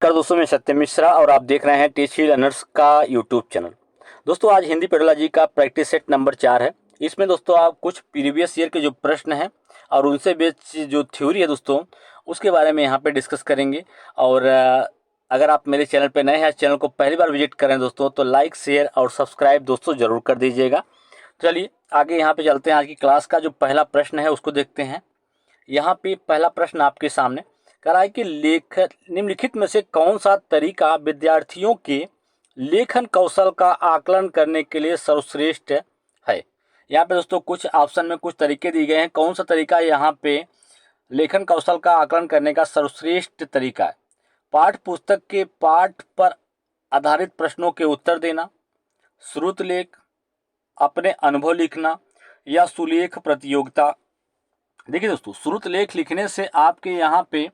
नमस्कार दोस्तों, मैं सत्यम मिश्रा और आप देख रहे हैं टीसी लर्नर्स का यूट्यूब चैनल। दोस्तों आज हिंदी पेडोलॉजी का प्रैक्टिस सेट नंबर 4 है। इसमें दोस्तों आप कुछ प्रीवियस ईयर के जो प्रश्न हैं और उनसे बेस्ड जो थ्योरी है दोस्तों उसके बारे में यहाँ पे डिस्कस करेंगे। और अगर आप मेरे चैनल पे नए हैं, चैनल को पहली बार विजिट करें दोस्तों, तो लाइक शेयर और सब्सक्राइब दोस्तों ज़रूर कर दीजिएगा। चलिए आगे यहाँ पे चलते हैं। आज की क्लास का जो पहला प्रश्न है उसको देखते हैं। यहाँ पे पहला प्रश्न आपके सामने कह रहा है कि निम्नलिखित में से कौन सा तरीका विद्यार्थियों के लेखन कौशल का आकलन करने के लिए सर्वश्रेष्ठ है। यहाँ पे दोस्तों कुछ ऑप्शन में कुछ तरीके दिए गए हैं। कौन सा तरीका यहाँ पे लेखन कौशल का आकलन करने का सर्वश्रेष्ठ तरीका है। पाठ पुस्तक के पाठ पर आधारित प्रश्नों के उत्तर देना, श्रुत लेख, अपने अनुभव लिखना या सुलेख प्रतियोगिता। देखिए दोस्तों, श्रुत लेख लिखने से आपके यहाँ पे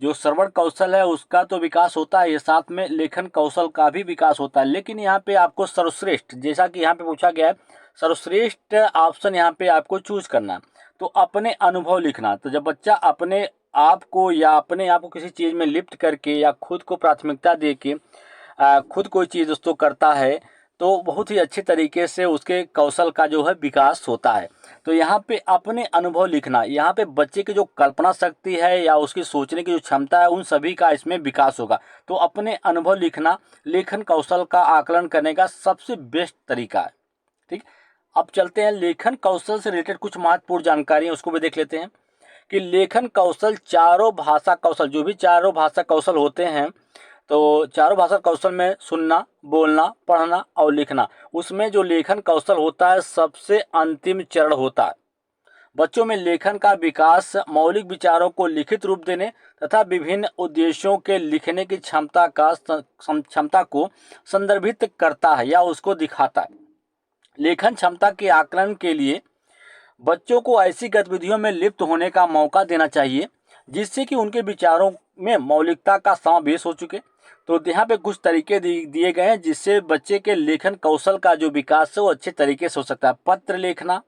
जो श्रवण कौशल है उसका तो विकास होता है, साथ में लेखन कौशल का भी विकास होता है। लेकिन यहाँ पे आपको सर्वश्रेष्ठ, जैसा कि यहाँ पे पूछा गया है, सर्वश्रेष्ठ ऑप्शन यहाँ पे आपको चूज करना है। तो अपने अनुभव लिखना, तो जब बच्चा अपने आप को किसी चीज़ में लिप्त करके या खुद को प्राथमिकता दे के खुद कोई चीज़ दोस्तों करता है तो बहुत ही अच्छे तरीके से उसके कौशल का जो है विकास होता है। तो यहाँ पे अपने अनुभव लिखना, यहाँ पे बच्चे की जो कल्पना शक्ति है या उसकी सोचने की जो क्षमता है उन सभी का इसमें विकास होगा। तो अपने अनुभव लिखना लेखन कौशल का आकलन करने का सबसे बेस्ट तरीका है। ठीक, अब चलते हैं लेखन कौशल से रिलेटेड कुछ महत्वपूर्ण जानकारी है उसको भी देख लेते हैं कि लेखन कौशल चारों भाषा कौशल, जो भी चारों भाषा कौशल होते हैं, तो चारों भाषा कौशल में सुनना, बोलना, पढ़ना और लिखना, उसमें जो लेखन कौशल होता है सबसे अंतिम चरण होता है। बच्चों में लेखन का विकास मौलिक विचारों को लिखित रूप देने तथा विभिन्न उद्देश्यों के लिखने की क्षमता को संदर्भित करता है या उसको दिखाता है। लेखन क्षमता के आकलन के लिए बच्चों को ऐसी गतिविधियों में लिप्त होने का मौका देना चाहिए जिससे कि उनके विचारों में मौलिकता का समावेश हो चुके। तो यहाँ पे कुछ तरीके दिए गए हैं जिससे बच्चे के लेखन कौशल का जो विकास है वो अच्छे तरीके से हो सकता है। पत्र लिखना,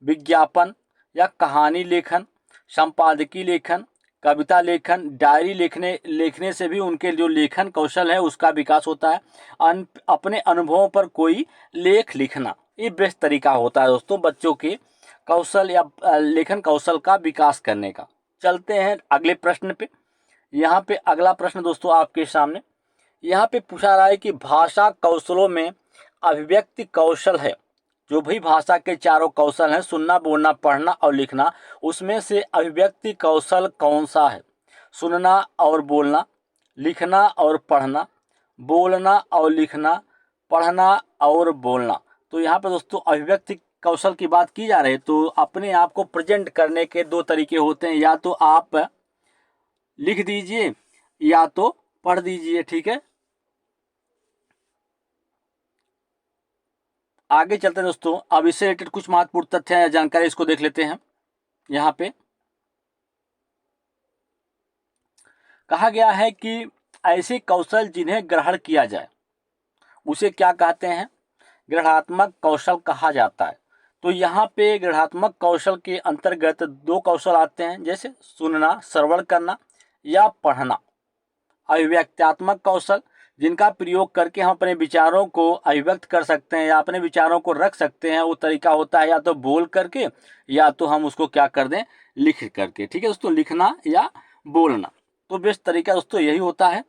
विज्ञापन या कहानी लेखन, संपादकीय लेखन, कविता लेखन, डायरी लिखने से भी उनके जो लेखन कौशल है उसका विकास होता है। अपने अनुभवों पर कोई लेख लिखना, ये बेस्ट तरीका होता है दोस्तों बच्चों के कौशल या लेखन कौशल का विकास करने का। चलते हैं अगले प्रश्न पे। यहाँ पे अगला प्रश्न दोस्तों आपके सामने यहाँ पे पूछा रहा है कि भाषा कौशलों में अभिव्यक्ति कौशल है, जो भी भाषा के चारों कौशल हैं, सुनना, बोलना, पढ़ना और लिखना, उसमें से अभिव्यक्ति कौशल कौन सा है। सुनना और बोलना, लिखना और पढ़ना, बोलना और लिखना, पढ़ना और बोलना। तो यहाँ पे दोस्तों अभिव्यक्ति कौशल की बात की जा रही है। तो अपने आप को प्रेजेंट करने के दो तरीके होते हैं, या तो आप लिख दीजिए या तो पढ़ दीजिए। ठीक है, आगे चलते हैं दोस्तों। अब इससे रिलेटेड कुछ महत्वपूर्ण तथ्य या जानकारी इसको देख लेते हैं। यहाँ पे कहा गया है कि ऐसे कौशल जिन्हें ग्रहण किया जाए उसे क्या कहते हैं, गृहात्मक कौशल कहा जाता है। तो यहाँ पे गृहात्मक कौशल के अंतर्गत दो कौशल आते हैं, जैसे सुनना, श्रवण करना या पढ़ना। अभिव्यक्त्यात्मक कौशल, जिनका प्रयोग करके हम अपने विचारों को अभिव्यक्त कर सकते हैं या अपने विचारों को रख सकते हैं, वो तरीका होता है या तो बोल करके या तो हम उसको क्या कर दें, लिख करके। ठीक है दोस्तों, लिखना या बोलना, तो बेस्ट तरीका दोस्तों यही होता है।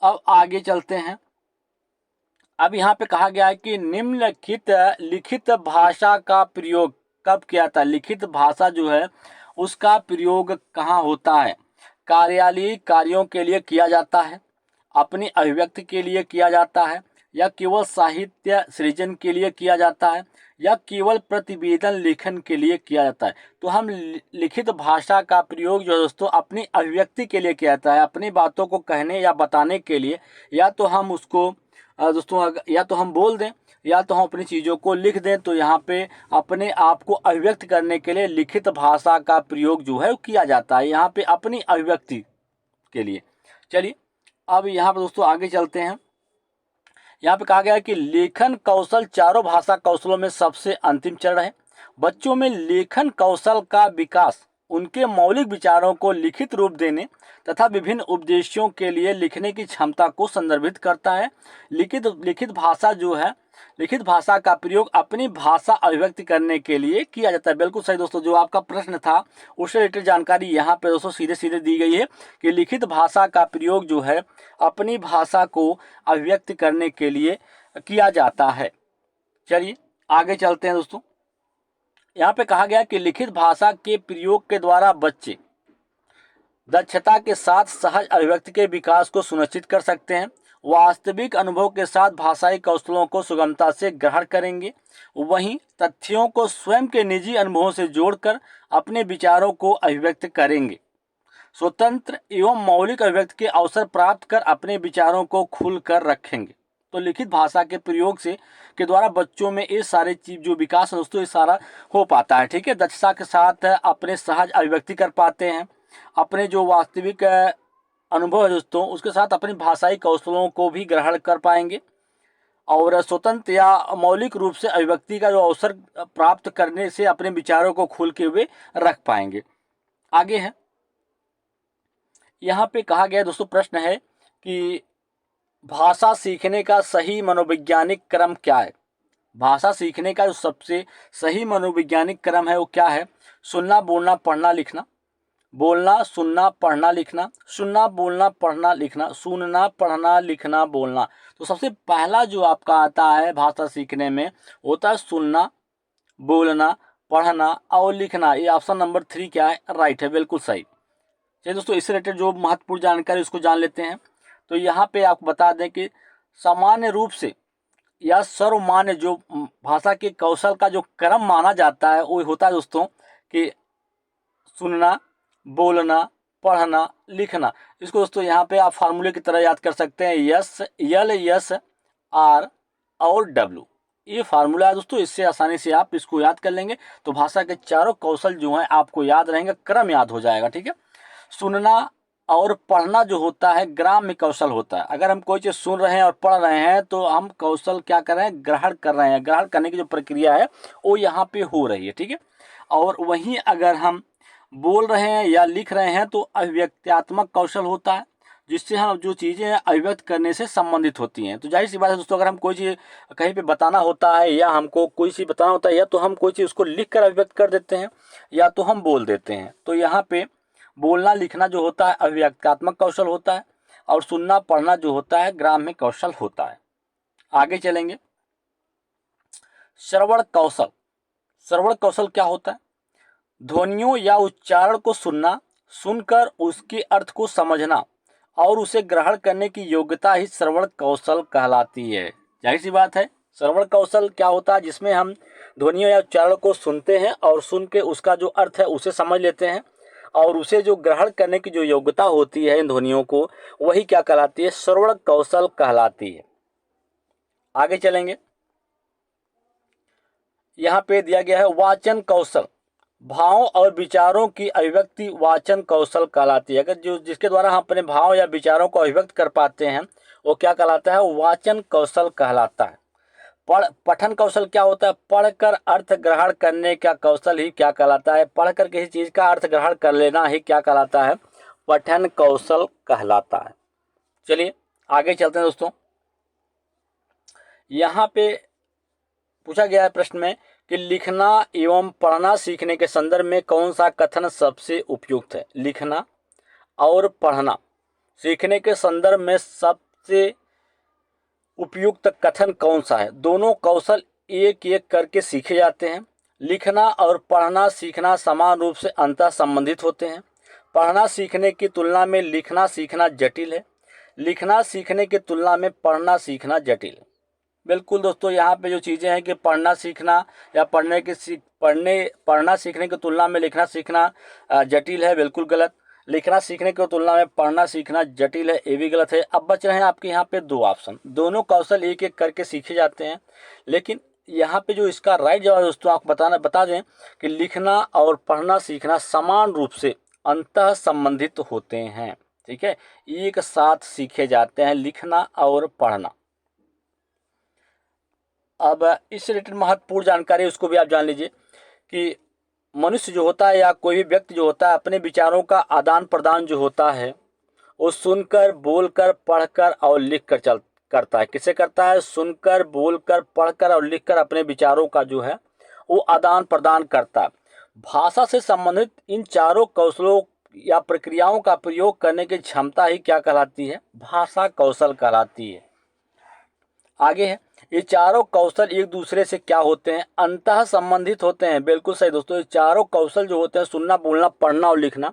अब आगे चलते हैं। अब यहाँ पे कहा गया है कि निम्नलिखित लिखित भाषा का प्रयोग कब किया था। लिखित भाषा जो है उसका प्रयोग कहाँ होता है। कार्यालयीय कार्यों के लिए किया जाता है, अपनी अभिव्यक्ति के लिए किया जाता है, या केवल साहित्य सृजन के लिए किया जाता है, या केवल प्रतिवेदन लेखन के लिए किया जाता है। तो हम लिखित भाषा का प्रयोग जो दोस्तों अपनी अभिव्यक्ति के लिए किया जाता है, अपनी बातों को कहने या बताने के लिए, या तो हम उसको दोस्तों या तो हम बोल दें या तो हम अपनी चीज़ों को लिख दें। तो यहाँ पे अपने आप को अभिव्यक्त करने के लिए लिखित भाषा का प्रयोग जो है वो किया जाता है, यहाँ पे अपनी अभिव्यक्ति के लिए। चलिए अब यहाँ पे दोस्तों आगे चलते हैं। यहाँ पे कहा गया है कि लेखन कौशल चारों भाषा कौशलों में सबसे अंतिम चरण है। बच्चों में लेखन कौशल का विकास उनके मौलिक विचारों को लिखित रूप देने तथा विभिन्न उद्देश्यों के लिए लिखने की क्षमता को संदर्भित करता है। लिखित भाषा जो है, लिखित भाषा का प्रयोग अपनी भाषा अभिव्यक्त करने के लिए किया जाता है। बिल्कुल सही दोस्तों, जो आपका प्रश्न था उससे रिलेटेड जानकारी यहाँ पे दोस्तों सीधे सीधे दी गई है कि लिखित भाषा का प्रयोग जो है अपनी भाषा को अभिव्यक्त करने के लिए किया जाता है। चलिए आगे चलते हैं दोस्तों। यहाँ पे कहा गया कि लिखित भाषा के प्रयोग के द्वारा बच्चे दक्षता के साथ सहज अभिव्यक्ति के विकास को सुनिश्चित कर सकते हैं, वास्तविक अनुभव के साथ भाषाई कौशलों को सुगमता से ग्रहण करेंगे, वहीं तथ्यों को स्वयं के निजी अनुभवों से जोड़कर अपने विचारों को अभिव्यक्त करेंगे, स्वतंत्र एवं मौलिक अभिव्यक्ति के अवसर प्राप्त कर अपने विचारों को खुलकर रखेंगे। तो लिखित भाषा के प्रयोग से के द्वारा बच्चों में ये सारे चीज जो विकास है दोस्तों ये सारा हो पाता है। ठीक है, दक्षता के साथ अपने सहज अभिव्यक्ति कर पाते हैं, अपने जो वास्तविक अनुभव है दोस्तों उसके साथ अपनी भाषाई कौशलों को भी ग्रहण कर पाएंगे और स्वतंत्र या मौलिक रूप से अभिव्यक्ति का जो अवसर प्राप्त करने से अपने विचारों को खुल के हुए रख पाएंगे। आगे है, यहाँ पे कहा गया दोस्तों, प्रश्न है कि भाषा सीखने का सही मनोवैज्ञानिक क्रम क्या है। भाषा सीखने का जो सबसे सही मनोवैज्ञानिक क्रम है वो क्या है। सुनना, बोलना, पढ़ना, लिखना। बोलना, सुनना, पढ़ना, लिखना। सुनना, बोलना, पढ़ना, लिखना। सुनना, पढ़ना, लिखना, बोलना। तो सबसे पहला जो आपका आता है भाषा सीखने में होता है सुनना, बोलना, पढ़ना और लिखना। ये ऑप्शन नंबर 3 क्या है, राइट है, बिल्कुल सही। चलिए दोस्तों, इससे रिलेटेड जो महत्वपूर्ण जानकारी उसको जान लेते हैं। तो यहाँ पे आपको बता दें कि सामान्य रूप से या सर्वमान्य जो भाषा के कौशल का जो क्रम माना जाता है वो होता है दोस्तों कि सुनना, बोलना, पढ़ना, लिखना। इसको दोस्तों यहाँ पे आप फार्मूले की तरह याद कर सकते हैं, यस, यल, यस, आर और डब्ल्यू। ये फार्मूला है दोस्तों, इससे आसानी से आप इसको याद कर लेंगे तो भाषा के चारों कौशल जो हैं आपको याद रहेंगे, क्रम याद हो जाएगा। ठीक है, सुनना और पढ़ना जो होता है ग्राम्य कौशल होता है। अगर हम कोई चीज़ सुन रहे हैं और पढ़ रहे हैं तो हम कौशल क्या कर रहे हैं, ग्रहण कर रहे हैं। ग्रहण करने की जो प्रक्रिया है वो यहाँ पे हो रही है। ठीक है, और वहीं अगर हम बोल रहे हैं या लिख रहे हैं तो अभिव्यक्त्यात्मक कौशल होता है, जिससे हम जो चीज़ें अभिव्यक्त करने से संबंधित होती हैं। तो जाहिर सी बात है दोस्तों, अगर हम कोई चीज़ कहीं पे बताना होता है या हमको कोई चीज़ बताना होता है या तो हम कोई चीज़ उसको लिख कर अभिव्यक्त कर देते हैं या तो हम बोल देते हैं। तो यहाँ पे बोलना लिखना जो होता है अभिव्यक्त्यात्मक कौशल होता है और सुनना पढ़ना जो होता है ग्राम्य कौशल होता है। आगे चलेंगे, श्रवण कौशल। श्रवण कौशल क्या होता है, ध्वनियों या उच्चारण को सुनना, सुनकर उसके अर्थ को समझना और उसे ग्रहण करने की योग्यता ही श्रवण कौशल कहलाती है। जाहिर सी बात है, श्रवण कौशल क्या होता है, जिसमें हम ध्वनियों या उच्चारण को सुनते हैं और सुन के उसका जो अर्थ है उसे समझ लेते हैं और उसे जो ग्रहण करने की जो योग्यता होती है इन ध्वनियों को, वही क्या कहलाती है, श्रवण कौशल कहलाती है। आगे चलेंगे, यहाँ पे दिया गया है वाचन कौशल। भाव और विचारों की अभिव्यक्ति वाचन कौशल कहलाती है। अगर जो जिसके द्वारा हम अपने भाव या विचारों को अभिव्यक्त कर पाते हैं वो क्या कहलाता है, वाचन कौशल कहलाता है। पठन कौशल क्या होता है, पढ़कर अर्थ ग्रहण करने का कौशल ही क्या कहलाता है, पढ़कर किसी चीज का अर्थ ग्रहण कर लेना ही क्या कहलाता है, पठन कौशल कहलाता है। चलिए आगे चलते हैं दोस्तों। यहाँ पे पूछा गया है प्रश्न में कि लिखना एवं पढ़ना सीखने के संदर्भ में कौन सा कथन सबसे उपयुक्त है। लिखना और पढ़ना सीखने के संदर्भ में सबसे उपयुक्त कथन कौन सा है। दोनों कौशल एक एक करके सीखे जाते हैं। लिखना और पढ़ना सीखना समान रूप से अंतः संबंधित होते हैं। पढ़ना सीखने की तुलना में लिखना सीखना जटिल है। लिखना सीखने की तुलना में पढ़ना सीखना जटिल है। बिल्कुल दोस्तों, यहाँ पे जो चीज़ें हैं कि पढ़ना सीखना या पढ़ना सीखने की तुलना में लिखना सीखना जटिल है, बिल्कुल गलत। लिखना सीखने की तुलना में पढ़ना सीखना जटिल है, ये भी गलत है। अब बच रहे हैं आपके यहाँ पे 2 ऑप्शन। दोनों कौशल एक एक करके सीखे जाते हैं, लेकिन यहाँ पे जो इसका राइट जवाब दोस्तों आपको बता दें कि लिखना और पढ़ना सीखना समान रूप से अंतः संबंधित होते हैं। ठीक है, एक साथ सीखे जाते हैं लिखना और पढ़ना। अब इससे रिलेटेड महत्वपूर्ण जानकारी उसको भी आप जान लीजिए कि मनुष्य जो होता है या कोई भी व्यक्ति जो होता है अपने विचारों का आदान प्रदान जो होता है वो सुनकर, बोलकर, पढ़कर और लिखकर चल करता है। किसे करता है? सुनकर, बोलकर, पढ़कर और लिखकर अपने विचारों का जो है वो आदान प्रदान करता है। भाषा से संबंधित इन चारों कौशलों या प्रक्रियाओं का प्रयोग करने की क्षमता ही क्या कहलाती है? भाषा कौशल कहलाती है। आगे है, ये चारों कौशल एक दूसरे से क्या होते हैं? अंतः संबंधित होते हैं। बिल्कुल सही दोस्तों, ये चारों कौशल जो होते हैं, सुनना, बोलना, पढ़ना और लिखना,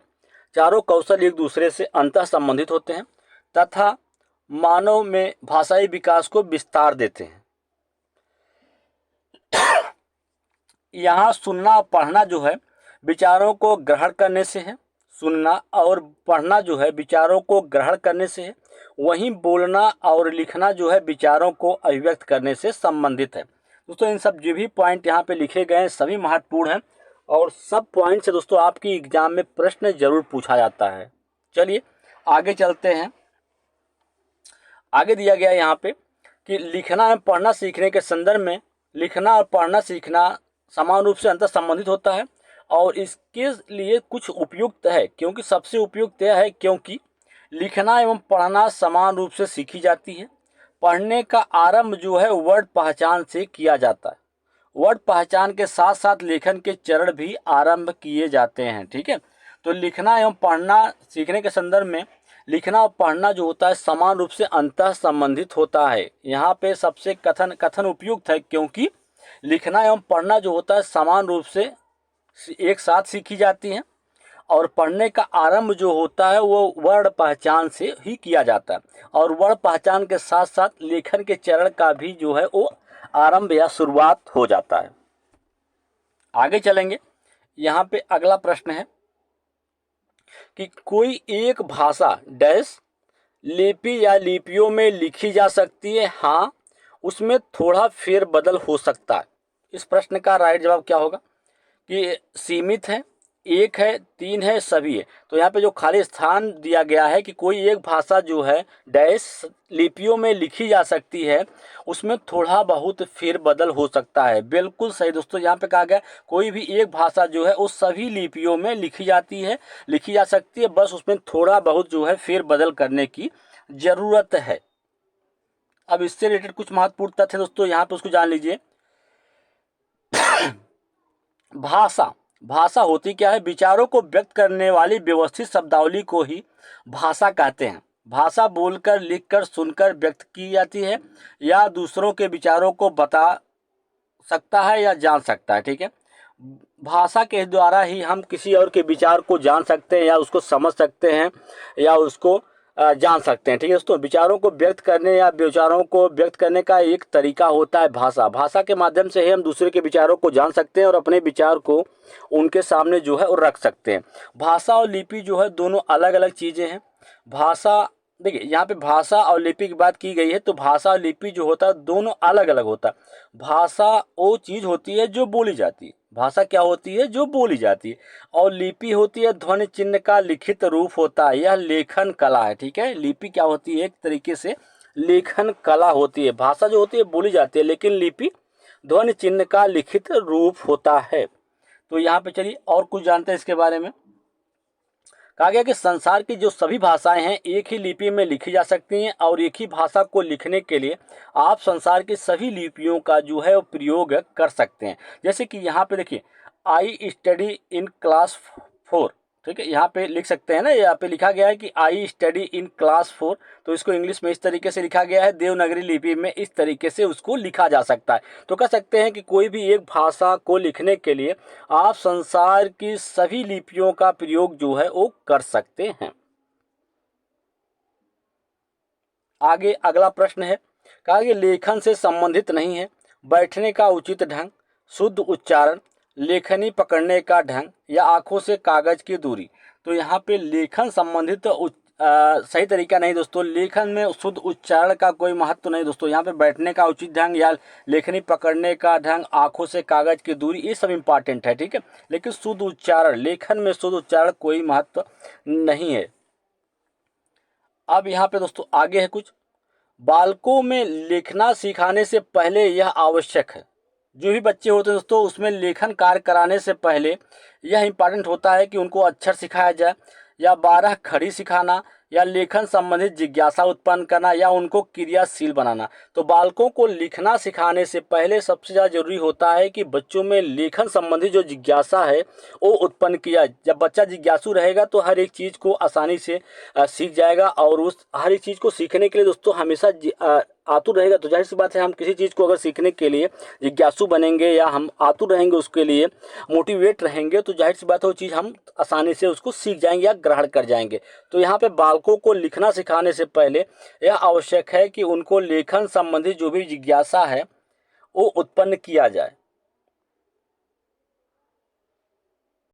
चारों कौशल एक दूसरे से अंतः संबंधित होते हैं तथा मानव में भाषाई विकास को विस्तार देते हैं। यहाँ सुनना और पढ़ना जो है विचारों को ग्रहण करने से है। सुनना और पढ़ना जो है विचारों को ग्रहण करने से है। वहीं बोलना और लिखना जो है विचारों को अभिव्यक्त करने से संबंधित है। दोस्तों इन सब जो भी पॉइंट यहाँ पे लिखे गए हैं सभी महत्वपूर्ण हैं और सब पॉइंट से दोस्तों आपकी एग्जाम में प्रश्न जरूर पूछा जाता है। चलिए आगे चलते हैं। आगे दिया गया यहाँ पे कि लिखना एवं पढ़ना सीखने के संदर्भ में लिखना और पढ़ना सीखना समान रूप से अंतर संबंधित होता है और इसके लिए कुछ उपयुक्त है, क्योंकि सबसे उपयुक्त यह है क्योंकि लिखना एवं पढ़ना समान रूप से सीखी जाती है। पढ़ने का आरंभ जो है वर्ड पहचान से किया जाता है। वर्ड पहचान के साथ साथ लेखन के चरण भी आरंभ किए जाते हैं। ठीक है, तो लिखना एवं पढ़ना सीखने के संदर्भ में लिखना और पढ़ना जो होता है समान रूप से अंतः संबंधित होता है। यहाँ पे सबसे कथन उपयुक्त है क्योंकि लिखना एवं पढ़ना जो होता है समान रूप से एक साथ सीखी जाती हैं और पढ़ने का आरंभ जो होता है वो वर्ण पहचान से ही किया जाता है और वर्ण पहचान के साथ साथ लेखन के चरण का भी जो है वो आरंभ या शुरुआत हो जाता है। आगे चलेंगे। यहाँ पे अगला प्रश्न है कि कोई एक भाषा डैश लिपि या लिपियों में लिखी जा सकती है? हाँ, उसमें थोड़ा फेरबदल हो सकता है। इस प्रश्न का राइट जवाब क्या होगा कि सीमित है, एक है, तीन है, सभी है। तो यहाँ पे जो खाली स्थान दिया गया है कि कोई एक भाषा जो है डैश लिपियों में लिखी जा सकती है, उसमें थोड़ा बहुत फेरबदल हो सकता है। बिल्कुल सही दोस्तों, यहाँ पे कहा गया कोई भी एक भाषा जो है वो सभी लिपियों में लिखी जा सकती है, बस उसमें थोड़ा बहुत जो है फेरबदल करने की जरूरत है। अब इससे रिलेटेड कुछ महत्वपूर्ण तथ्य दोस्तों यहाँ पे उसको जान लीजिए। भाषा होती क्या है? विचारों को व्यक्त करने वाली व्यवस्थित शब्दावली को ही भाषा कहते हैं। भाषा बोलकर, लिखकर, सुनकर व्यक्त की जाती है या दूसरों के विचारों को बता सकता है या जान सकता है। ठीक है, भाषा के द्वारा ही हम किसी और के विचार को जान सकते हैं या उसको समझ सकते हैं या उसको जान सकते हैं। ठीक है दोस्तों, विचारों को व्यक्त करने या विचारों को व्यक्त करने का एक तरीका होता है भाषा। भाषा के माध्यम से ही हम दूसरे के विचारों को जान सकते हैं और अपने विचार को उनके सामने जो है वो रख सकते हैं। भाषा और लिपि जो है दोनों अलग अलग चीज़ें हैं। भाषा देखिए यहाँ पे भाषा और लिपि की बात की गई है, तो भाषा और लिपि जो होता है दोनों अलग अलग होता है। भाषा वो चीज़ होती है जो बोली जाती है, भाषा क्या होती है? जो बोली जाती है। और लिपि होती है ध्वनि चिन्ह का लिखित रूप होता है, यह लेखन कला है। ठीक है, लिपि क्या होती है? एक तरीके से लेखन कला होती है। भाषा जो होती है बोली जाती है, लेकिन लिपि ध्वनि चिन्ह का लिखित रूप होता है। तो यहाँ पे चलिए और कुछ जानते हैं इसके बारे में। कहा गया कि संसार की जो सभी भाषाएं हैं एक ही लिपि में लिखी जा सकती हैं और एक ही भाषा को लिखने के लिए आप संसार की सभी लिपियों का जो है वो प्रयोग कर सकते हैं। जैसे कि यहाँ पे देखिए, आई स्टडी इन क्लास 4। ठीक है, यहाँ पे लिख सकते हैं ना, यहाँ पे लिखा गया है कि आई स्टडी इन क्लास 4, तो इसको इंग्लिश में इस तरीके से लिखा गया है। देवनागरी लिपि में इस तरीके से उसको लिखा जा सकता है। तो कह सकते हैं कि कोई भी एक भाषा को लिखने के लिए आप संसार की सभी लिपियों का प्रयोग जो है वो कर सकते हैं। आगे अगला प्रश्न है, कहा कि लेखन से संबंधित नहीं है बैठने का उचित ढंग, शुद्ध उच्चारण, लेखनी पकड़ने का ढंग या आंखों से कागज की दूरी। तो यहाँ पे लेखन संबंधित सही तरीका नहीं दोस्तों। लेखन में शुद्ध उच्चारण का कोई महत्व नहीं दोस्तों। यहाँ पे बैठने का उचित ढंग या लेखनी पकड़ने का ढंग, आंखों से कागज की दूरी, ये सब इंपॉर्टेंट है। ठीक है, लेकिन शुद्ध उच्चारण, लेखन में शुद्ध उच्चारण कोई महत्व नहीं है। अब यहाँ पे दोस्तों आगे है कुछ, बालकों में लिखना सिखाने से पहले यह आवश्यक है। जो भी बच्चे होते हैं दोस्तों, उसमें लेखन कार्य कराने से पहले यह इम्पॉर्टेंट होता है कि उनको अक्षर सिखाया जाए, या 12 खड़ी सिखाना, या लेखन संबंधित जिज्ञासा उत्पन्न करना, या उनको क्रियाशील बनाना। तो बालकों को लिखना सिखाने से पहले सबसे ज़्यादा जरूरी होता है कि बच्चों में लेखन संबंधी जो जिज्ञासा है वो उत्पन्न किया। जब बच्चा जिज्ञासु रहेगा तो हर एक चीज़ को आसानी से सीख जाएगा, और उस हर एक चीज़ को सीखने के लिए दोस्तों हमेशा आतुर रहेगा। तो जाहिर सी बात है, हम किसी चीज़ को अगर सीखने के लिए जिज्ञासु बनेंगे या हम आतुर रहेंगे, उसके लिए मोटिवेट रहेंगे, तो जाहिर सी बात है वो चीज़ हम आसानी से उसको सीख जाएंगे या ग्रहण कर जाएंगे। तो यहाँ पे बालकों को लिखना सिखाने से पहले यह आवश्यक है कि उनको लेखन संबंधी जो भी जिज्ञासा है वो उत्पन्न किया जाए।